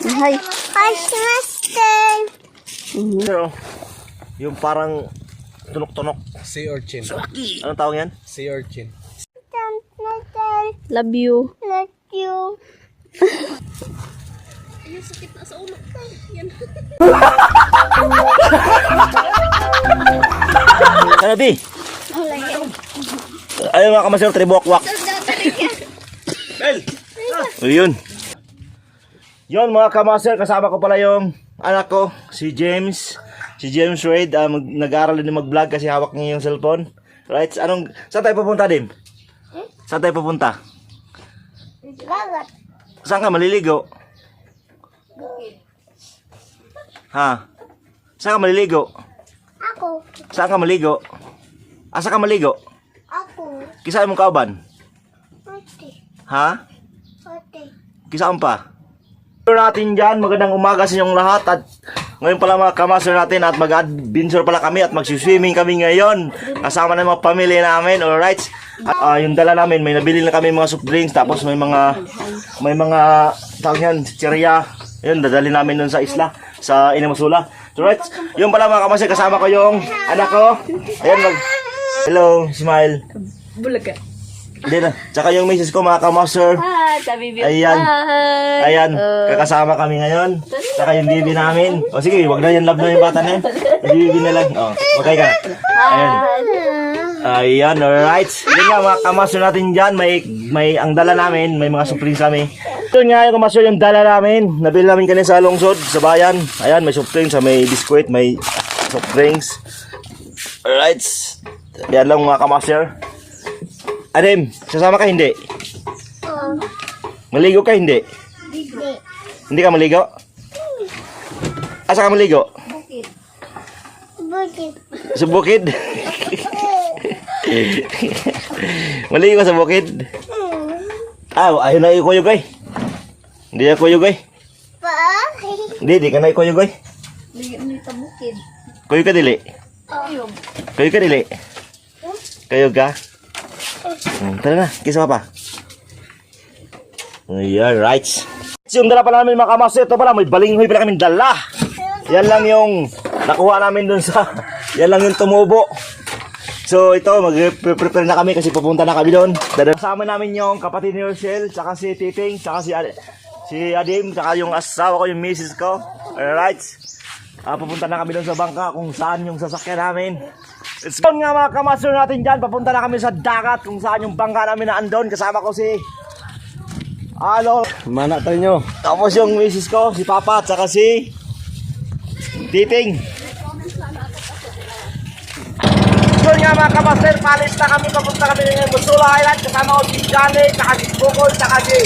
Hi. Hi, Master. Pero, yung parang tunok-tunok. Sea urchin. Anong tawag yan? Sea urchin. Love you. Love you. Ano, Bi? Ayun mga kamaster, tribuak-wak. Ayun. Yun mga kamaster, kasama ko pala yung anak ko, si James. Si James Reid, nag-aaral din mag-vlog kasi hawak niya yung cellphone. Right? Saan tayo pupunta, Dim? Saan tayo pupunta? Gagat. Saan ka maliligo? Ha? Saan ka maliligo? Ako. Saan ka maligo? Asa ka maligo? Ako. Kisaan mong kauban? Ate. Ha? Ate. Kisaan pa? Natin dyan, magandang umaga sa inyong lahat at ngayon pala mga kamaster natin at mag-adventure pala kami at magsiswimming kami ngayon kasama ng mga pamilya namin, alright? At yung dala namin, may nabili na kami mga soft drinks tapos may mga tawag yan, chicheria, yun, dadali namin dun sa isla, sa Inamasula. Alright, yung pala mga kamaster, kasama ko yung anak ko, ayan, hello, smile. Bulaga. Hindi na, tsaka yung misis ko mga kamaster. Sabi Ayan. Ayan, kakasama kami ngayon. Saka yung bibi namin. O sige, wag na yan, love na yung bata na yan. Yung bibi na lang. O, okay ka. Ayan. Ayan, alright. Yun nga mga kamaster natin dyan. May ang dala namin, may mga surprise kami. Ito nga yung kamaster yung dala namin. Nabili namin kanina sa lungsod, sa bayan. Ayan, may soft drinks, may biskuit, may soft drinks. Alright. Yan lang mga kamaster. Adem, sasama ka hindi? Maligo ka hindi? Hindi. Hindi ka maligo? Asa ka maligo? Bukid. Sa bukid? Maligo ka sa bukid? Ayaw na ikuyog ay. Hindi na ikuyog ay. Pa? Hindi ka na ikuyog ay. Hindi ka bukid. Kuyog ka dili? Ayun. Kuyog ka dili? Kuyog ka? Tara na, kisa pa. Ayan, right. Yung dala pala namin mga kamaster, ito pala, may balinghoy pala kami dala. Yan lang yung nakuha namin dun sa, yan lang yung tumubo. So ito, mag-prepare na kami kasi pupunta na kami doon. Kasama namin yung kapatid ni Rochelle, tsaka si Titing, tsaka si Adim, tsaka yung asawa ko, yung misis ko. Alright. Pupunta na kami doon sa bangka kung saan yung sasakyan namin. Let's go nga mga kamaster natin dyan. Papunta na kami sa dagat kung saan yung bangka namin na andon. Kasama ko si Mana tayo nyo. tapos yung misis ko, si Papa, at saka si Titing. So nga mga kamaster, palis na kami. Papunta kami ng Busula Island. Kasama ko si Johnny, saka si Bukol, saka si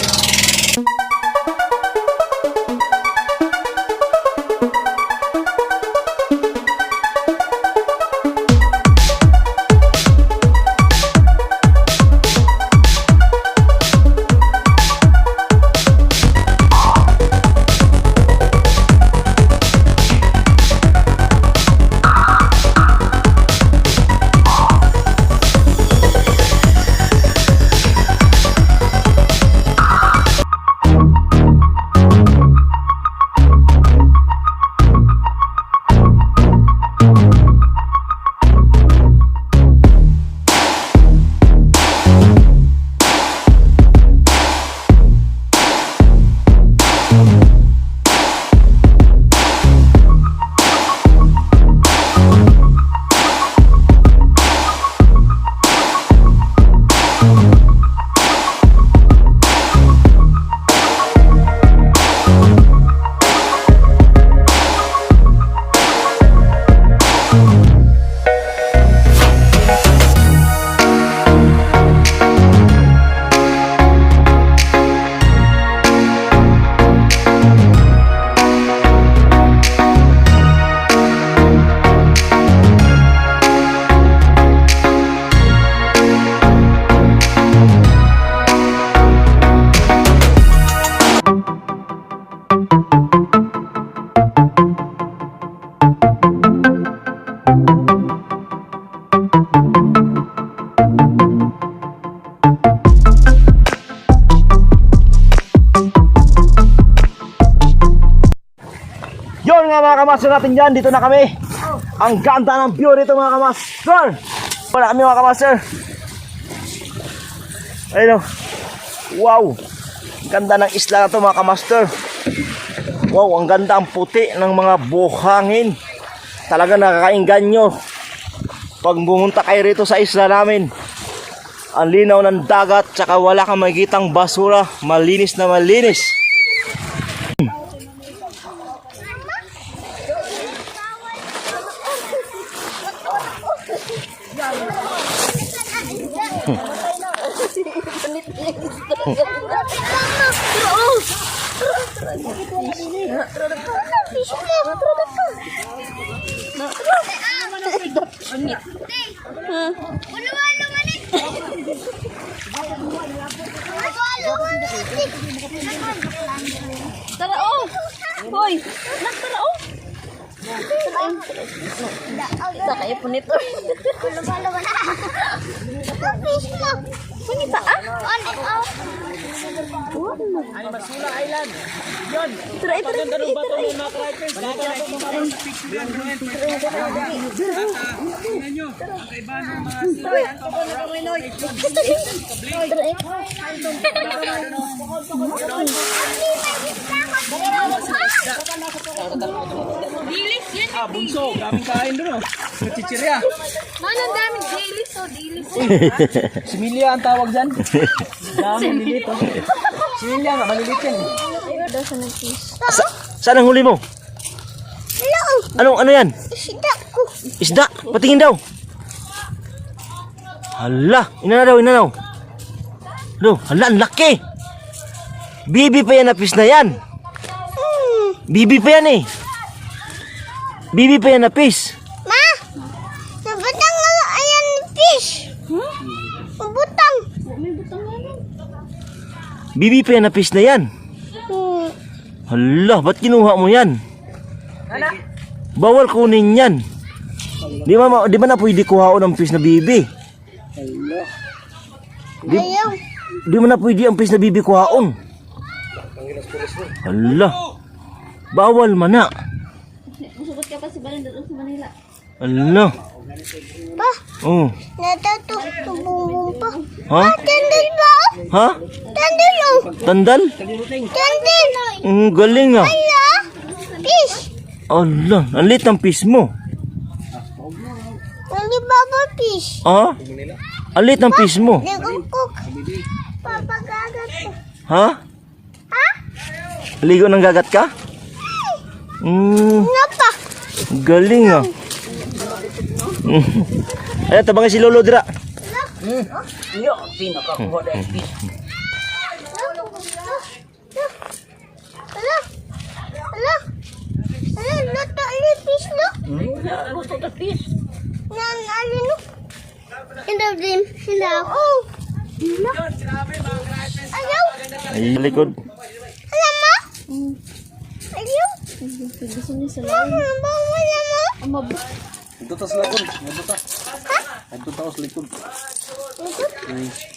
Yun nga mga kamaster natin dyan, dito na kami. Ang ganda ng view dito mga kamaster. Wala kami mga kamaster. Ayun o. Wow. Ganda ng isla na to mga kamaster. Wow, ang ganda ang puti ng mga buhangin. Talaga nakakainganyo. Pag pumunta kayo rito sa isla namin, ang linaw ng dagat, tsaka wala kang makikitang basura. Malinis na malinis. Tara oh. Hoy, nak tara oh. Sa kayo po nito. Punita ah? Ay, Masula Island. Yun. Tara, tara, tara. Mga crikers. Tingnan nyo. Ang kaiba ng mga Dilis yan. bunso. Daming kain doon. Chichirya. Manang daming dilis oh, dilis. Similia ang tawag dyan. Dami lilit. Similia nga, malilit yan. Saan ang huli mo? Ano yan? Isda ko. Isda, patingin daw. Hala, ina daw. Hala, ang laki. Bibi pa yan na fish na yan. Bibi pa yan eh. Bibi pa yan na fish. Ma! Nabutang nga ayan ni fish. Nabutang. Bibi pa yan na fish na yan. Hala, ba't kinuha mo yan? Bawal kunin yan. Di ba na pwede kuhaon ng fish na bibi? Ayaw. Di mo na pwede ang fish na bibi kuhaon. Hala. Bawal man na. Masukot ka pa si Balan doon sa Manila. Hala. Pa, Oh. natatubong pa. Ha? Tandil ba? Ha? Tandil oh. Tandal? Tandil. Galing ah. Ala, fish. Ala, ang lit ng fish mo. Hindi baba fish. Ha? Ang lit ng fish mo. Nagungkok. Papagagat ko. Ha? Ha? Ligo ng gagat ka? Nga pa. Galing ah. Ayan, tabangan si Lolo dira. Ala. Ala. Ala, nata ali fish no? Nan ali no? Hindi din. Hindi ako. Ayaw. Ay, likod. Alam mo? Ayaw. Gusto niya sa Mama, bawal mo. Ang mabot. Ito tas likod. Ito tas likod.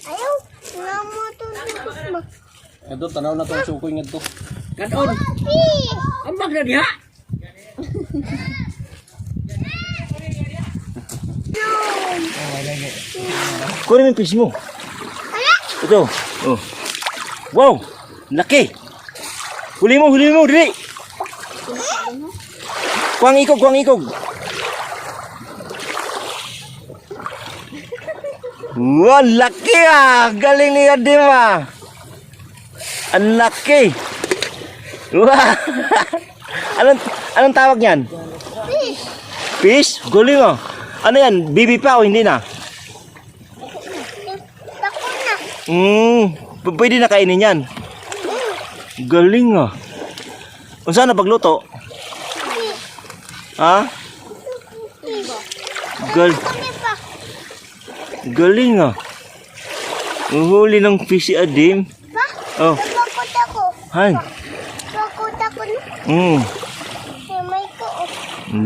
Ayaw. Lama to mo. Ito, tanaw na itong sukoy nga ito. Fish. Ang magdadiha! Kunin mo yung fish mo. Ito. Oh. Wow! Laki! Huli mo, dili! Kuang ikog. Wow, laki ah! Galing ni Adim ah! Ang laki! Wow! Anong tawag niyan? Fish. Fish? Galing ah! Ano yan? Bibi pa o hindi na? Tako na. Pwede na kainin yan. Galing ah. O saan na pagluto? Ha? Kami pa. Galing ah. Uhuli ng fish si Adim. Pa? Oh, Bakot ako. han. Bakot ako na. May ko.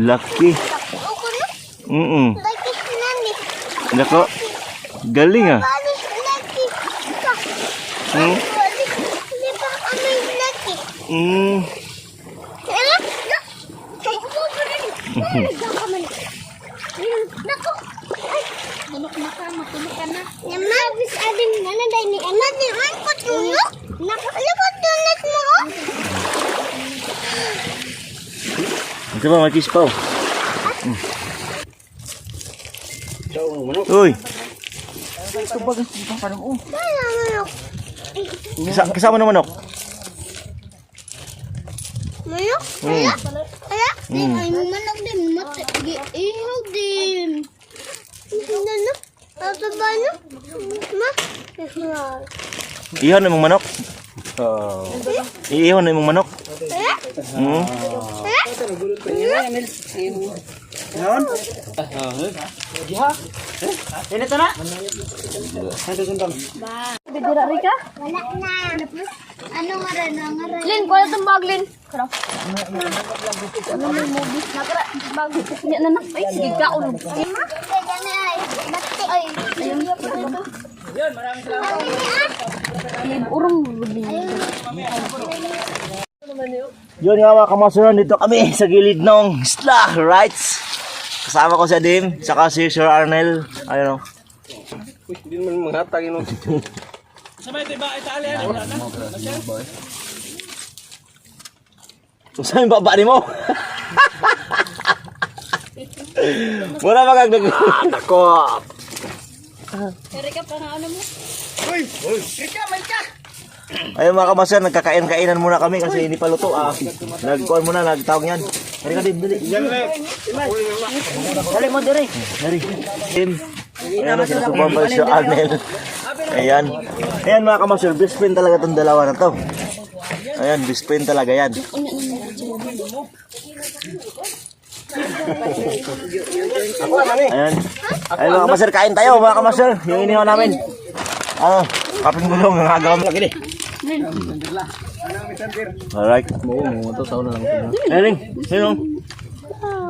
Laki. Ako na. Lagi nani. Nako. Galing ah. Balik lagi. Pa. Balik. Di ba kami lagi? Mm. Ala. Nako. Tulog na ka, matulog ka na. Namagis adin na na dahil ni anak ni an ko tulog. Nakalabot tulog mo. Ito ba, may fish pa oh. Uy, Ito ba gusto ko pa oh. Wala manok. kasama na manok. Manok? Wala? Wala? Ay, manok din. Ihaw din. Ano? Ano ba no? Ma? Iyon na mong manok. Iyon na mong manok. Wala? Hmm. Ngayon? Diha? Ini to na? Ito sundang. Bidira Rika. Wala na. Ano nga rin? Lin, kuha itong bag, Lin. Kara. Ano may movies na kara? Bag. Hindi na nak. Ay, sige ka. Ulo. Ma? Kaya na ay. Bati. Ay. Ayun. Yun, maraming salamat. Urong. Yun nga mga kamasuran, dito kami sa gilid ng isla, right? Kasama ko si Adim, saka si Sir Arnel. Ayun o. Hindi naman manghatag yun. Sabay ito ba? Italian. Saan yung baba ni mo? Muna magagdag. Takot. Rika, pa nga ano mo? Ayun mga kamasuran, nagkakain-kainan muna kami kasi hindi pa luto. Nagkuhan muna, nagtawag yan. Dari ka din, dali. Dali mo, dali. Dali. Ayan na sila sumabay si Arnel. Ayan. Ayan mga kamasuran, best friend talaga itong dalawa na to. Ayan, best friend talaga yan. Ayan. Ayun mga kamasir, kain tayo mga kamasir. Yung inihaw namin. Kaping gulong, yung agaw mo lagi. Alright. Ayan, sino?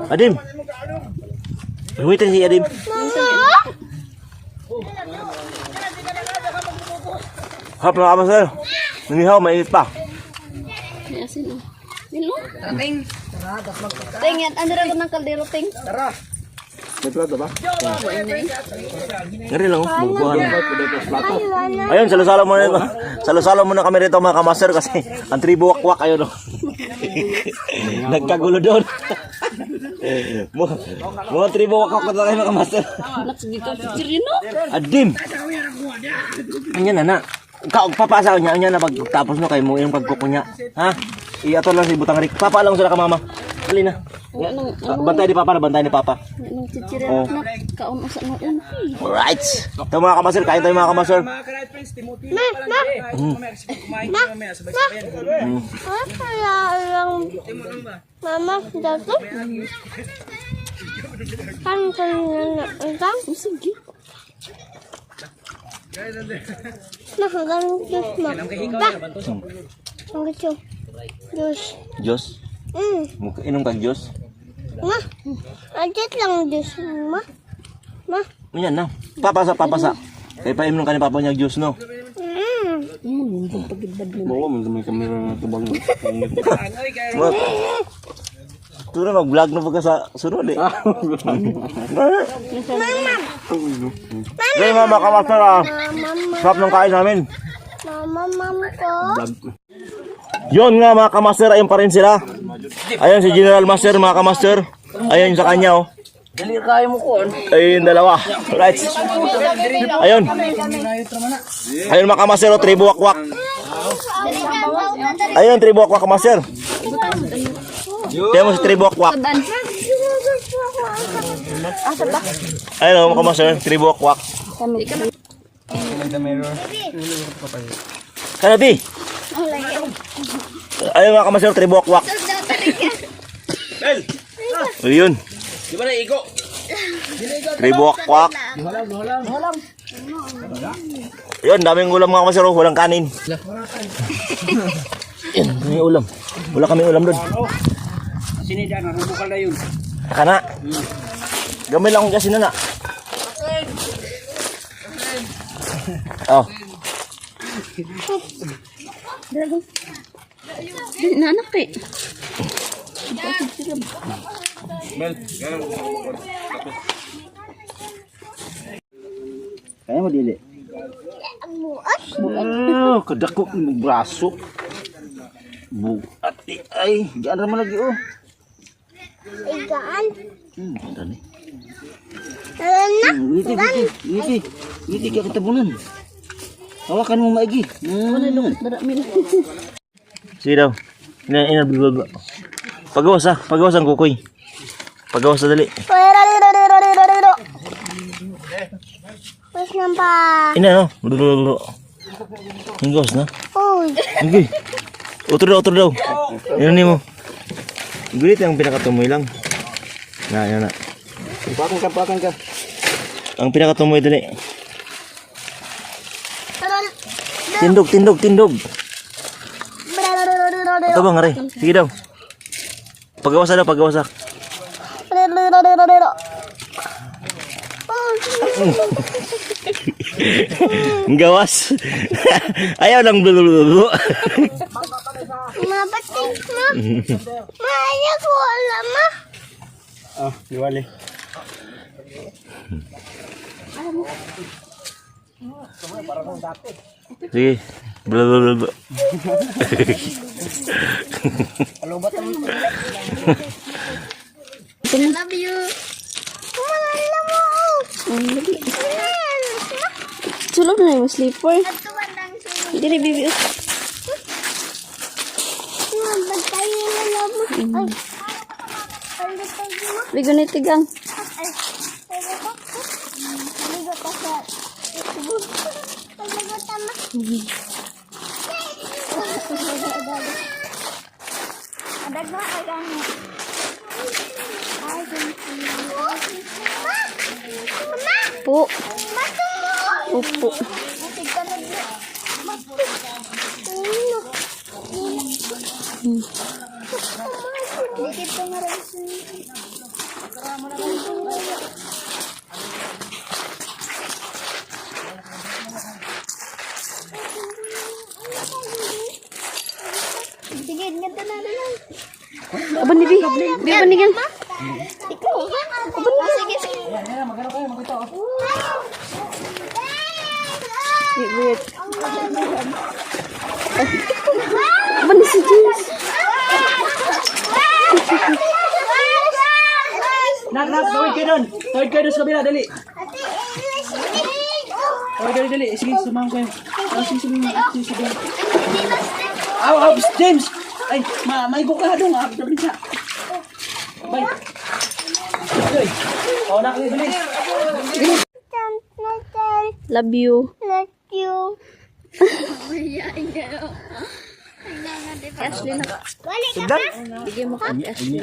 Adim. Humitin si Adim. Hap mga kamasir. Inihaw, mainit pa. May asin. Nilo? Ting. Ting, yan. Ano rin ng kaldero, Ting? May plato ba? Ngari lang, bubuhan. Ayun, salo-salo muna. Salo-salo muna kami rito mga kamaster kasi ang tribo wakwak ayun. Nagkagulo doon. Mga tribo wakwak na tayo mga kamaster. Naks dito. Sirino? Adim. Anya na. Papasa niya na pagtapos no kay mo yung pagkuko niya. Ha? Iato lang si butang rik. Papa lang sila ka mama. Dali na. Bantay ni papa na bantay ni papa. Anong chichirin na? Kaon sa noon. Alright. Ito mga kamasir, kain tayo mga kamasir. Mga ka-right friends, Timothy pa lang eh. Mamaya kasi kumain ko mamaya, sabay-sabayan. Kaya lang. Mama, dito? Kan kanina lang. Sige. Nakagang juice mo. Ang gusto. Juice. Diyos. Inom kang Diyos. Ma, adit lang juice mo. Ma. Yan na. Papasa. Kaya painom ka ni papa niya Diyos no. Bawa mo may kamera na tubang. Ito na mag-vlog na pagka sa sunod eh. Hey mama, kamasar Sarap ng kain namin. Mama ko. Yun nga mga kamaster, ayun pa rin sila. Ayun si General Master mga kamaster. Ayun sa kanya oh. Dali kaya mo ko. Ayun dalawa. Right. Ayun. Ayun mga kamaster, oh, tribo wakwak. Ayun tribo wakwak kamaster. Kaya mo si tribo wakwak. Ayun mga kamaster, tribo wakwak. Kanabi. Ayun mga kamaster, tribo wakwak. Ayun. Di ba na igo? Tribo wakwak. Ayun, daming ulam mga kamaster, walang kanin. Ayun, daming ulam. Wala kaming ulam doon. Sini dyan, narubukal na yun. Kana. Gamay lang akong kasi na. Oh. Nanak eh. Kaya mo dili. Ang muot. Kadako ng braso. Buat ay, gaan ra man lagi oh. Igaan. Ganda ni. Alam na. Ngiti kaya kitabunan. Hawakan mo maigi. Sige daw. Ina blablabla. Pagawas ang kukoy. Pagawas dali. Pas nampa. Ina no. Blablabla. Hinggawas na. Uy. Okay. Otro daw. Yan ni mo. Gulit ang pinakatumoy lang. Yan na. Pakan ka. Ang pinakatumoy dali. Tindog. Ito bang aray? Sige daw. Pagawasa. Gawas. Ayaw lang blululu. Mabating mo. Maya ko alam mo. Diwali. Sige. Blululu. Love you. Alam mo. Sulog na yung sleeper. Hindi na bibi. Mabatay na alam mo. Ay. Bigo na tigang. Ligo pa sa. Ligo tama. Adag mo agang. Ay, Po. Upo. Sige, ganito na lang. Aban ni Bi. Bi aban ni gan. Ikaw, aban na. Sige, sige. Weird. Aban ni si James. Nak, tawid kayo doon. Tawid kayo doon sa kabila, dali. Tawid, dali. Sige, sumama kayo. Sige. Aw, James! Ay, may buka doon. Dali siya. Bye. Okay. Nak, dali. Love you. Love you. Ashley na. Balik ka pa? Bigyan mo ka Ashley.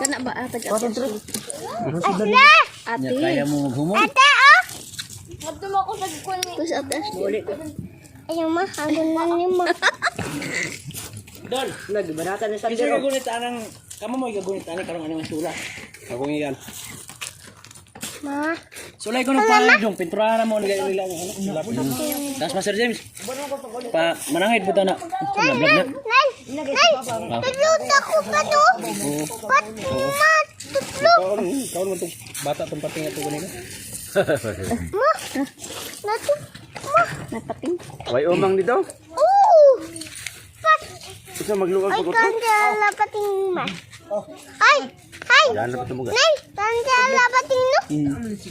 Kana ba atag Ashley? Asla! Ate. Kaya mo maghumon? Ate, oh! Tapos ate Ashley. Ayaw ma, hagon na niyo ma. Don, nagbanatan na sa dito. Kasi gagunitan ng... Kamu mo gagunitan ni karong anong sula. Ako ngayon. Ma. Sulay ko ng pangalan dong. Pinturahan mo. Nagay nila ng ano. Tapos Master James. Manangit po na. Nay, tutluto ko pa to. Tutlo. Kau mo itong bata itong pating ito ganito. Ma, nato. Napating. Way umang dito. Oo. Isa maglukag Ay, kanda lapating ma. Ay, Yan na patumuga. nay, kanda lapating no.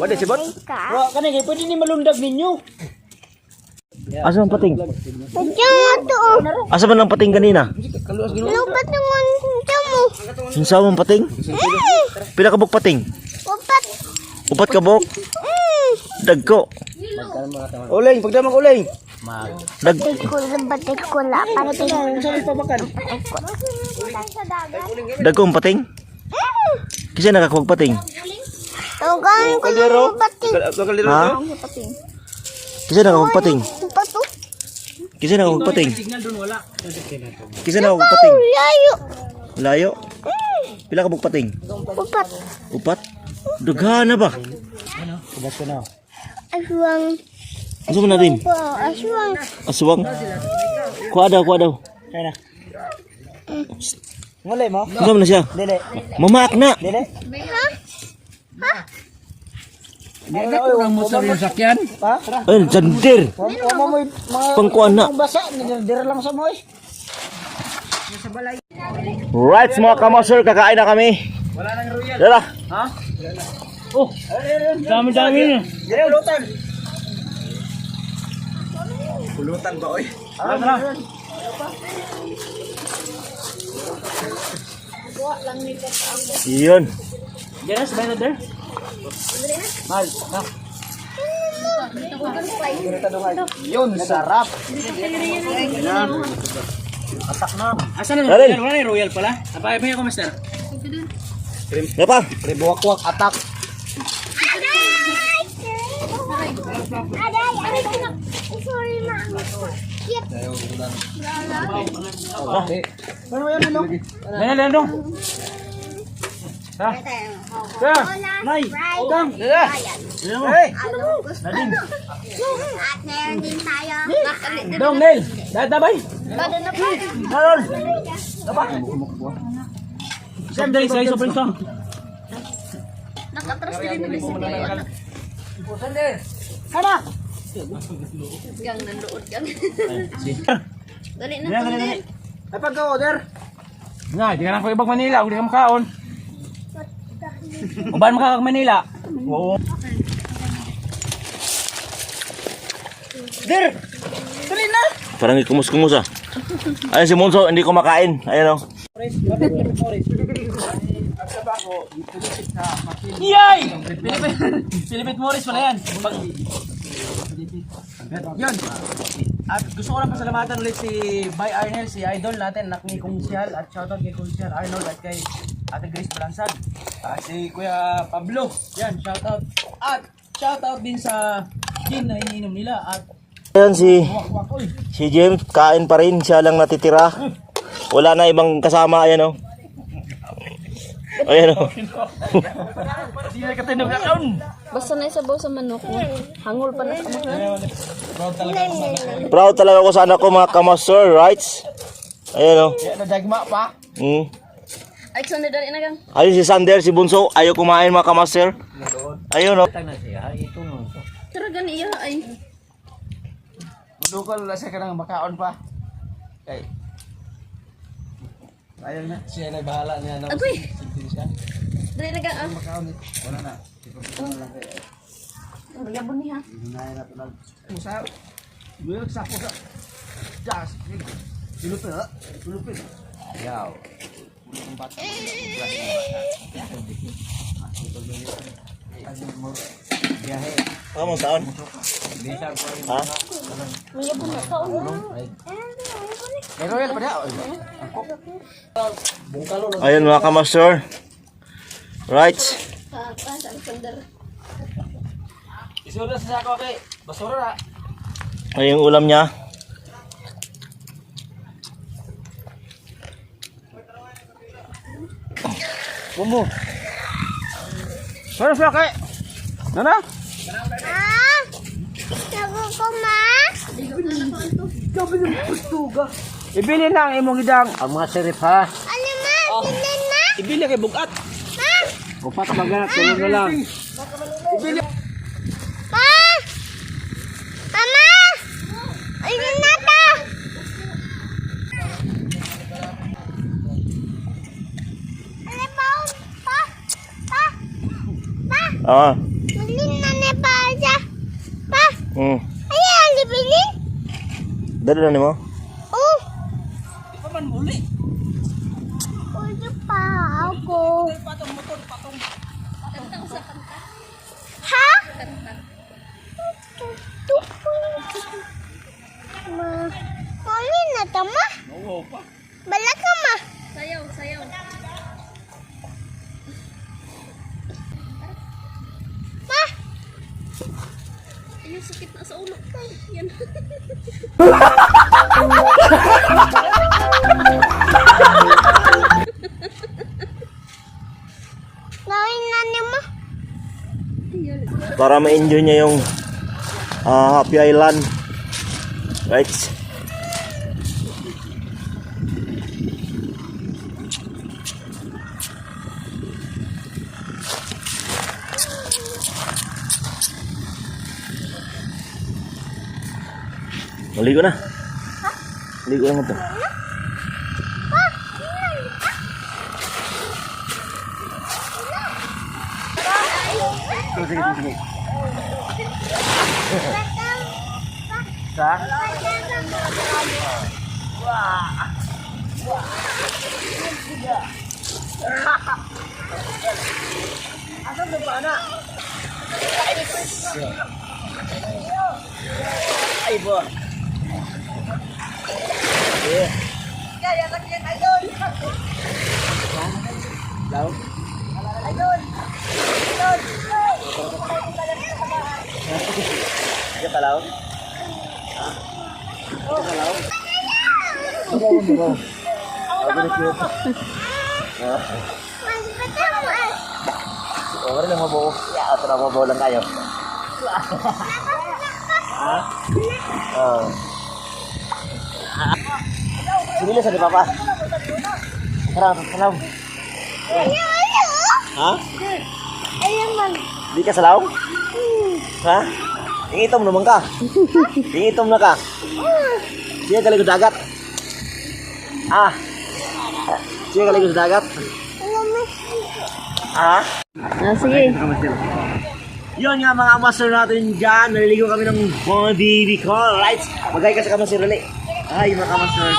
Wala si Bot. Ka. Bro, kanina pwede ni malundag ninyo. Asa ang pating? Medyo to. Asa man ang pating kanina? Lupat naman mo. Sinsa mo ang pating? Pila ka buk pating? Upat. Upat ka buk? Dagko. Uling, pagdamang uling. Dag Batik ko la. Pating. dagko ang pating? Kasi nakakuwag pating. Tugan ko yung batik. Ha? Kasi nakakuwag pating. Upat to. Kasi nakakuwag pating. Signal doon wala. Kasi nakakuwag pating. Layo. Layo. Pila ka buk pating? Upat. Upat? Daghan na ba? Aswang. Asa mo na rin? Po, aswang. Aswang. Kuha daw. Kaya na. Ngulay mo? Ano na siya? Dili. Mamaak na. Dili. Ha? Dili na ko mo sa sakyan. Ha? Ay, jandir. Mo mo mga Pangkuan na. basa, dira lang sa mo eh. Right, mga kamasher, kakain na kami. Wala nang royal. Dala. Ha? Oh, dami-dami na. Dili pulutan. Pulutan ba oy? Tara. Yun. Yes, by the there. Mal, na. Yun, sarap. Atak na. Asan na Darin. royal? Wala na royal pala. Apay pa ko master. Ano pa? Ribuwak-wak atak. Aray, sorry, ma'am. Yep. Ano yan nilo? Dali dong. Ha? Sir, nay, dong. Hey, Ano mo? At meron din tayo. dong Nel. Dadabay. Bada na po. Harold. Sam dali sa iso printo. Nakatras din mo si Kuya. Sana. Gang nandoon gang. Dali na Dali, to. dali, dali. Ay pagka-order. Nga, di ka lang ibang Manila, uli ka makaon. Uban makakag Manila. Oo. Der! Dali na! Parang ikumus-kumus ah. Ayun si Monso, hindi kumakain. Ayun oh. Yay! Philipit Morris pala yan. Yun. At gusto ko lang pasalamatan ulit si Bay Arnel, si idol natin, anak ni Kungsyal. At shoutout kay Kungsyal Arnold at kay Ate Grace Balansag. At si Kuya Pablo. Yan, shoutout. At shoutout din sa gin na iniinom nila. At Ayan wak-wak, oy. si James, kain pa rin. Siya lang natitira. Wala na ibang kasama. Ayan oh. Ayan oh. Hindi na katinog na taon. Basta na isabaw sa manok mo. Hangol pa na sa mga. Proud talaga ako sa anak ko, mga kamasher, right? Ayan oh. Kaya nadagma pa. Ay, sunod dali na gang. Ayun si Sander, si Bunso. Ayaw kumain, mga kamasher. Ayun oh. Tag na siya, ito mo. Tara gani iya ay. Dukol na siya ka ng makaon pa. Okay. Ayaw na. Siya na bahala niya. No? Agoy. Sintin siya. Dali na gang. Makaon eh. Wala na. Magabon niya. Hinay na tunag. Musa. Buyak sa ako sa. Jas. Silupin ha? Silupin. Ayaw. Ulang bata. Biyahe. Kamu taon? Ha? Magabon na taon na. May royal pa niya. Ayun, mga kamasher. Right? Ang sandar. Isura sa ako kay. Basura na. Ayun yung ulam niya. Bumbu. Para sa kay. Nana? Ah! Sago ko, ma? Ibili lang imong idang. Ang mga serif ha. Ano, ma? Tingnan na? Ibili kay bugat. Ma? Upat maganap tulog na lang. Ibili. Pa! Mama! Ayun na ta! Ano ba? Pa? Pa? Pa? Ah. Malin na ni pa siya. Pa? Ay, alibinin? Dali na mo. Oh! Di pa man muli. Pwede pa ako. Patong motor patong. Ha? Ma, malin na ta, ma? Oo pa. Bala ka, ma? Sayaw, sayaw. Ma? Ayun, sakit na sa ulo ko. Yan. Gawin na ni mo? Para ma-enjoy niya yung Happy Island. Right? Maligo na. Maligo na mo to. Sige. Sa? Ay, bo. Daw. Dia kalau. Kalau. Orang mau bawa, ya atau mau bawa lang kayo. Sini lah sa papa. Sarap. Ha? Ayun man. Di ka salaw? Ha? Ingitom naman ka. Ingitom na ka. Siya galing sa dagat. Ah. Siya galing sa dagat. Ah? Sige. Yun nga mga master natin dyan. Naliligo kami ng Bondi Bicol. Right? Magay ka sa kamaster ulit. Ay, mga kamaster.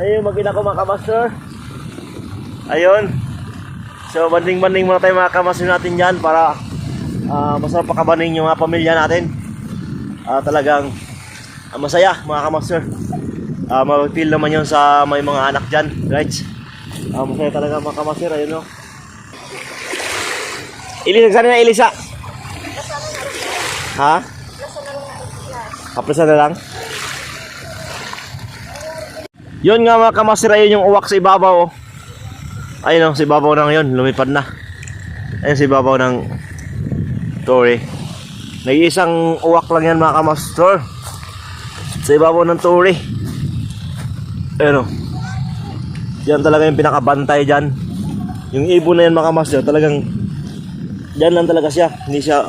Ayun, mag-ina ko mga kamaster. Ayun. So, banding-banding muna tayo mga kamaster natin dyan para masarap pakabaning yung mga pamilya natin. Talagang masaya mga kamaster. Mag-feel naman yun sa may mga anak dyan. Right? Masaya talaga mga kamaster. Ayun o. Ilisa, sana na Ilisa? Ha? Kapresa na lang? Yun nga mga kamaster, ayun yung uwak sa ibabaw. Ayun o, sa ibabaw na ngayon, lumipad na. Ayun sa ibabaw ng Torre. Nag-iisang uwak lang yan mga kamaster. Sa ibabaw ng Torre. Ayun o. Yan talaga yung pinakabantay dyan. Yung ibon na yan mga kamaster, talagang dyan lang talaga siya. Hindi siya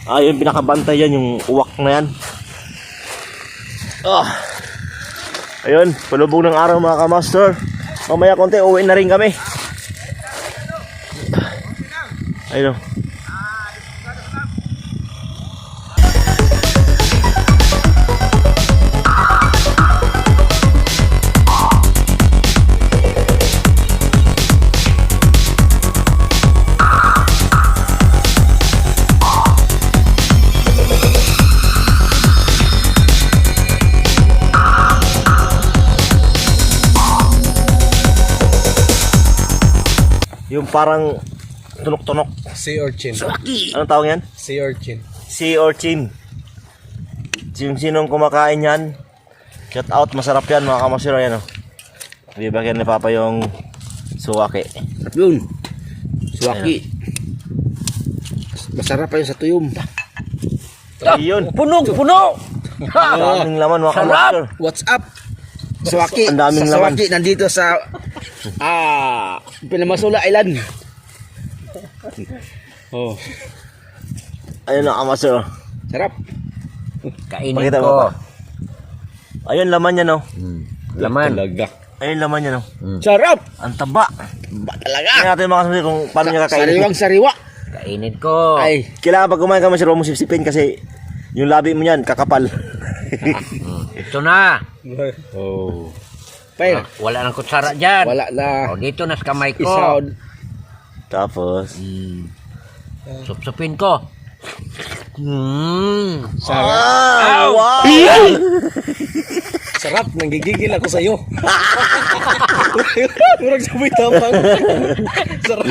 yung pinakabantay yan, yung uwak na yan. Ayun, palubog ng araw mga kamaster. Mamaya konti, uwi na rin kami. Ayun o. Yung parang tunok-tunok. Sea urchin. Anong tawag yan? Sea urchin. Sea urchin. Sinong kumakain yan, shout out, masarap yan mga kamasiro. Yan o. Bibagyan ni Papa yung suwaki. Yun. Suwaki. Masarap pa yun sa tuyom. Ayun. Puno! Daming laman mga kamasiro. What's up? Suwaki. Ang daming sa laman. Suwaki, nandito sa Pinamasula Island. Oh. Ayun mga kamasiro. Sarap. Kainin Pakita mo ko. pa. Ayun laman yan o. Laman. Talaga. Ayun laman yan o. Sarap! Ang taba. Ba talaga? Kaya natin mga kamasiro kung paano niya kakainin. Sariwang sariwa. Kainin ko. Ay. Kailangan pag kumain ka masiro mo sipsipin kasi yung labi mo yan kakapal. Ito na. Oh. Pail. Wala nang kutsara dyan. Wala na. O, dito na sa kamay ko. Isaw. Tapos Supsupin ko. Sarap. wow! Sarap. Nanggigigil ako sa'yo. Murag sabay tapang. Sarap.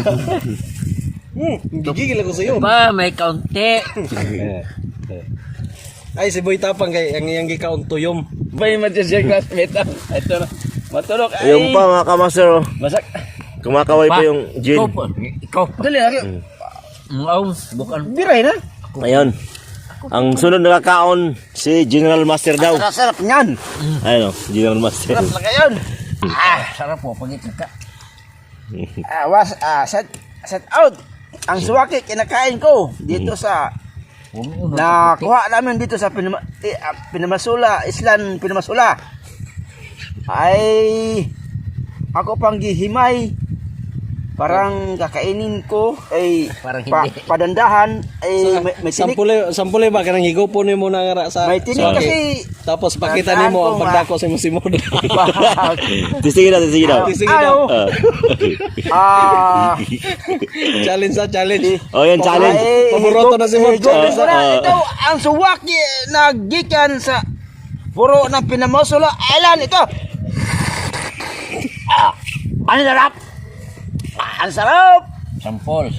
Nanggigigil ako sa'yo. Ba, may kaunti. Ay, si Boy Tapang kay ang iyang gikaon tuyom. Bay man siya classmate. Ito na. Matulog. Ay. Yung pa mga kamaster oh. Basak. Kumakaway pa yung gin. Ikaw po. Ikaw po. Dali lagi. Bukan. Biray na. Ayun. Ang sunod na kakaon si General Master daw. Sarap niyan. Ayun oh, General Master. Sarap lang yun. Sarap po. Pagitid ka. Set out. Ang suwaki kinakain ko dito sa Nakuha namin dito sa Pinamasula, Islan Pinamasula. Ay ako pang gihimay. Parang kakainin ko ay Parang hindi. padandahan ay may tinik. Sampule ba kanang higupon mo na nga sa May tinik sa- kasi tapos pakita Tandaan nimo ko, ang pagdako sa Simod. Tisingin daw, tisingin daw. Sige daw. Challenge. Oh, yan, challenge. Paborito na si Mod. Ito ang suwaki na gikan sa puro ng Pinamasula Island ito. Ano sarap? Ang sarap! Sampol.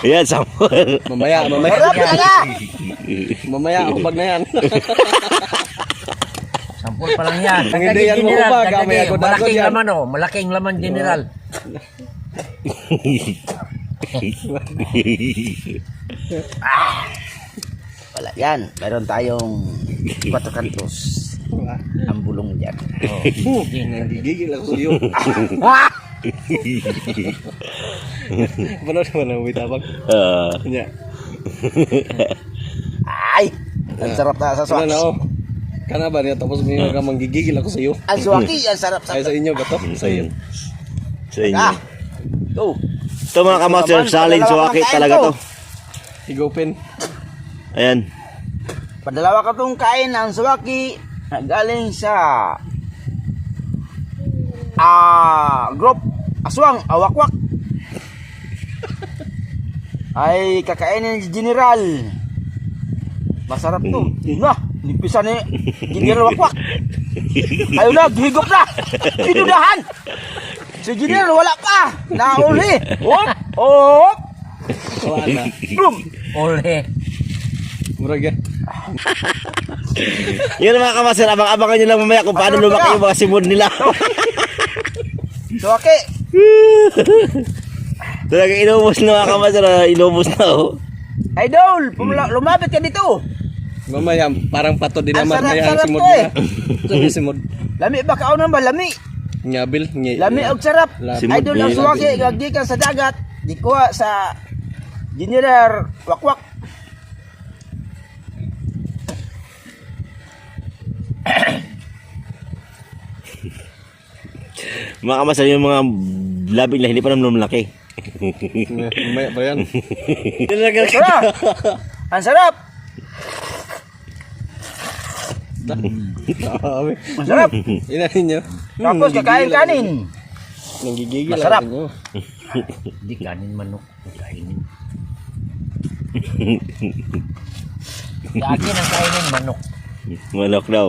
Ayan, sampol. Mamaya. Sarap talaga! Mamaya hubag na yan. Sampol pa lang yan. Ang hindi yan General, mahubag, dagdag may eh. agod-agod Malaking yan. laman oh. Malaking laman, General. Wala yan. Meron tayong 4 kantos. Ang bulong dyan. Gigil ako sa iyo. Panood naman ang witabang. Nya. Ay! Ang sarap na sa Ano na swaki. oh. Kana ba niya tapos may ka manggigigil ako sa iyo. Ang swaki, ang sarap sa Ay sa inyo ba to? Sa iyo. Sa inyo. Ah! Go! Ito mga kamaster, challenge suwaki talaga to. Higupin. Ayan. Padalawa ka tong kain ang suwaki na galing sa group Aswang Awakwak. Ay kakainin ni General. Masarap to. Nah, nipisan ni General Wakwak. Ayaw na, gihigop na. Inudahan. Si General wala pa. Nauli. Hop. Wala. Boom. Ole. Murag yan. Yun mga kamaster, abang-abangan nyo lang mamaya kung paano lumaki yung mga simod nila. Suwaki. Talaga inubos na mga kamaster, inubos na oh. Idol, lumapit ka dito. Mamaya parang pato din Ang naman kaya ang sarap-sarap Simod to eh. nila. Sabi Simod. Lami ba kaunan ba? Lami. Nyabil. Lami og sarap. Lami. Idol ang suwaki gagikan sa dagat. Di kuha sa General Wakwak. Mga kamaster, yung mga labing na hindi pa naman lumaki. Mamaya pa yan. Sarap. Ang sarap. Dami. Ang sarap. Inahin nyo. Tapos kakain kanin. Nanggigigil Masarap. ako. Hindi kanin manok. Kainin. Sa akin ang kainin manok. Manok daw.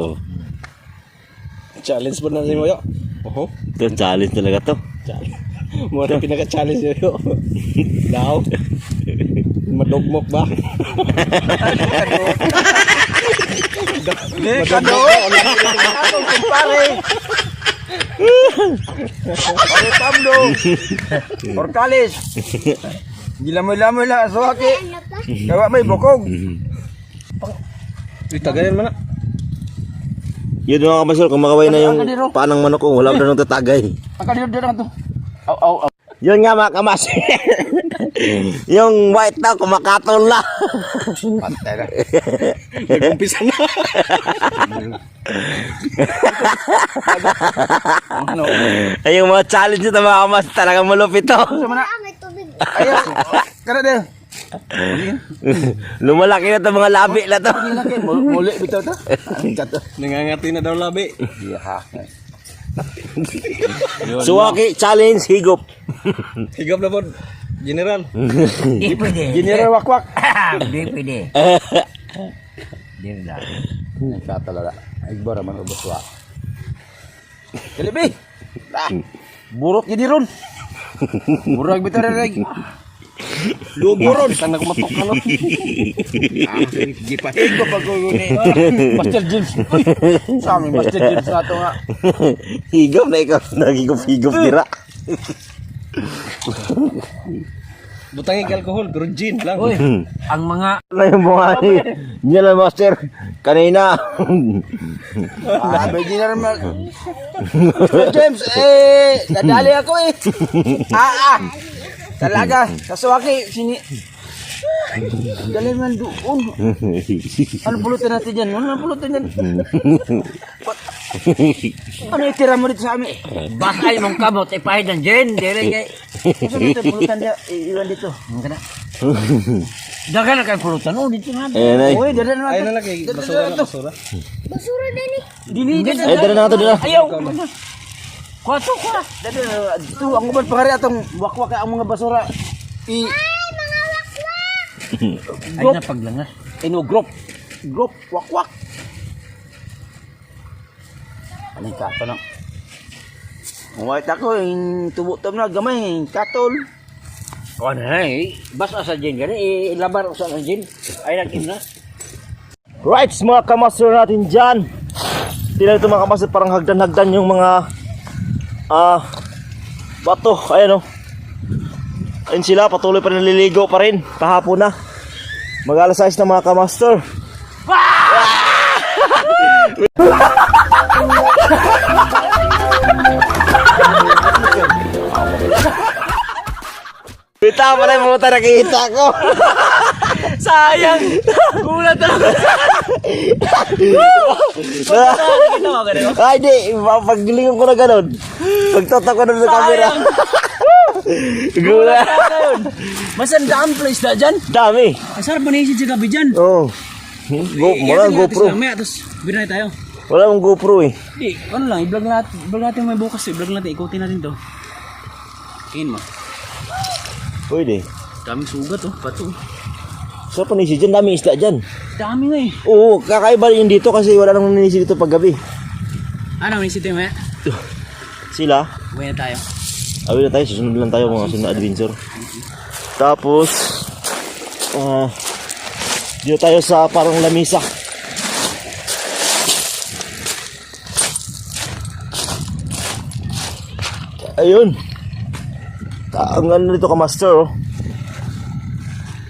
Challenge po na si Moyo. Oho. Ito, challenge talaga to. Mo na pinaka-challenge yun. Daw. Madugmok ba? Kado. Atong kumpare. Pare Pablo. Portales. Gilamoy-lamoy lang ang suwaki. Gawa may bukog. Itagayan mo na. Yun mga kamaster, kung makaway na yung panang manok ko, wala na nang tatagay. Ang kanino to. Aw. Yun nga mga kamaster. Yung white na, kumakatol na. Patay na. Nag-umpisa na. Ano? Ay, yung mga challenge nito mga kamaster, talagang malupit to. Sama na. May tubig. Ayaw. Kana din. Lumalaki na to mga labi na to. Muli bitaw to. Nangangati na daw labi. Suwaki, challenge, higop. Higap na po. General. Hindi pwede. General Wakwak. Hindi pwede. Hindi na. Tatalala. Ay bara man ubos wa. Kalibi. Burot gini ron. Burag bitaw rin. Luburon. Kita na kumatok ka no. Gipahin ko pag ni Master James. Sa amin Master James na to nga. Higop na ikaw, nagigop-higop dira. Butangin ka alcohol, pero gin lang. Uy, ang mga Na yung mga niya lang master, kanina. May general Master James, nadali ako eh. Talaga, sa suwaki, Dali man doon. Ano pulutan natin dyan? Ano pulutan dyan? Ano itira mo dito sa amin? Basay mong kamot, ipahid ng Jen. Dire kay. Kasi dito, pulutan dyan. Iwan dito. Ang kana. Dagan na kayo pulutan. Oh, dito nga. Ayan ay. Uy, dali na Ayun natin. na lang kay basura na basura. Basura din eh. Dili, dali. Ay, dala na ito dala. Ayaw. Kwato kwa. Dali, ito, ang uban pa kari atong wakwak ang mga basura. Ay, mga wakwak. Ay na paglangas. Grop. Grop, wakwak. Anong kato na? Umawit ako, yung tubo-tub na gamay, yung katol. O na eh. Basta sa Jen gani. Ilabar sa Jen. Ay nagim na. Right, mga kamaster natin dyan. Tingnan ito mga kamaster, parang hagdan-hagdan yung mga bato. Ayan o. Ayun sila, patuloy pa rin naliligo pa rin. Kahapon na. Mag-alas 6 na mga kamaster. Kita pala yung muta nakita ko. Sayang! Gulat na! Nakita mo ganun? Ay di, paglingon ko na ganun. Pagtotok ko na sa camera. Gula. Masan daan place na dyan? Dami. Ay, sarap manisin si Gabi dyan. Oh. Wala GoPro. May atos, binay tayo. Wala mong GoPro eh. Di, ano lang, i-vlog natin may bukas. I-vlog natin, ikutin natin to. Tingin mo. Pwede. Daming sugat oh, pato. Sa panisi dyan, dami isda dyan. Dami nga eh. Oo, kakaiba yun dito kasi wala nang nanisi dito pag gabi. Ano, manisip tayo maya? Sila, Buhay na tayo. awin na tayo, susunod lang tayo mga sunod na adventure. Tapos, dito tayo sa parang lamisa. Ayun. Ang ano dito ka master oh.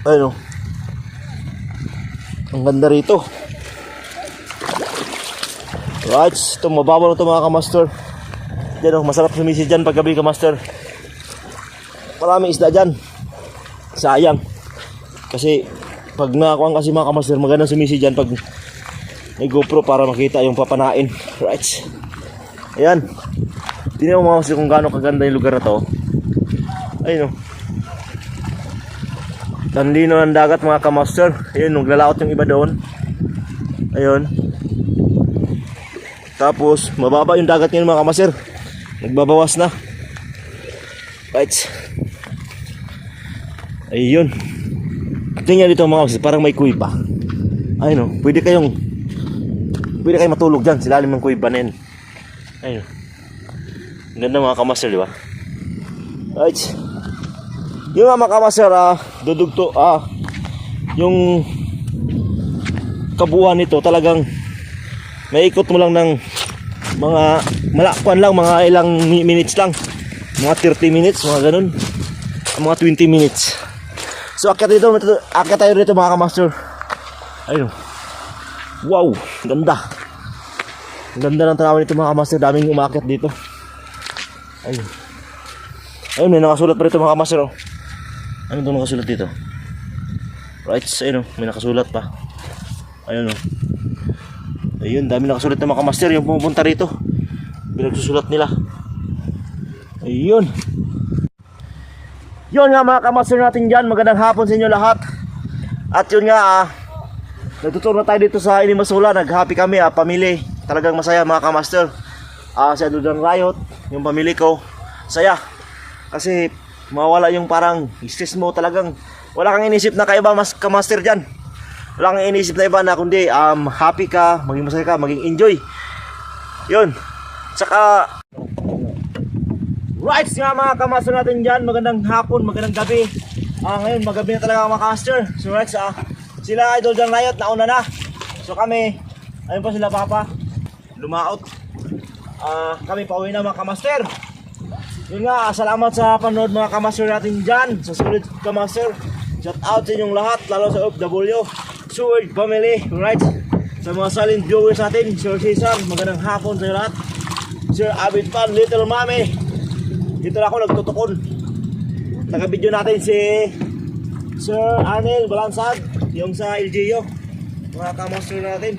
Ayun oh. Ang ganda rito. Right, ito mababaw na ito mga kamaster. Diyan oh, masarap sumisi dyan pag gabi kamaster. Maraming isda dyan. Sayang. Kasi pag nakakuha kasi mga kamaster, magandang sumisi dyan pag may GoPro para makita yung papanain. Right. Ayan. Tingnan mo mga kamaster kung gaano kaganda yung lugar na to. Ayun oh. Tanlino ng dagat mga kamaster. Ayun, naglalaot yung iba doon. Ayun. Tapos, mababa yung dagat ngayon mga kamaster. Nagbabawas na. Right. Ayun. Tingnan dito mga kamaster, parang may kuy pa. Ayun oh, pwede kayong matulog dyan. Silalim ng kuy pa na yun. Ayun. Ganda mga kamaster, di ba? Right. Yung mga kamaster, dudugto, yung kabuuan nito talagang maikot mo lang ng mga malakuan lang, mga ilang minutes lang, mga 30 minutes, mga ganun, mga 20 minutes. So akyat tayo dito mga kamaster. Ayun, wow, ganda, ganda ng tanawin nito mga kamaster. Daming umakyat dito. Ayun, ayun, may nakasulat pa rito mga kamaster oh. Ano itong nakasulat dito? Right, ayun o, may nakasulat pa. Ayun o. Ayun, dami nakasulat ng mga kamaster yung pumupunta rito. Pinagsusulat nila. Ayun. Yun nga mga kamaster natin dyan. Magandang hapon sa inyo lahat. At yun nga, nagtuturo na tayo dito sa Inimasula. Nag-happy kami, pamili. Talagang masaya mga kamaster. Si Adudang Riot, yung pamili ko. Saya. Kasi mawala yung parang stress mo, talagang wala kang inisip na kaiba mas kamaster dyan. Wala kang inisip na iba na kundi happy ka, maging masaya ka, maging enjoy. Yun. Tsaka right nga mga kamaster natin dyan. Magandang hapon, magandang gabi. Ngayon magabi na talaga mga kamaster. So right, sila Idol Dang Riot nauna na. So kami, ayun pa sila papa, lumaot. Kami pauwi na mga kamaster. Yun nga, salamat sa panood mga kamaster natin dyan. Sa sulit kamaster, shout out sa inyong lahat, lalo sa OFW, Sword Family, right? Sa mga silent viewers natin, Sir Cesar, magandang hapon sa lahat. Sir Abid Pan, Little Mami, dito na ako nagtutukon. Naka-video natin si Sir Arnel Balansag, yung sa LGU. Mga kamonster natin.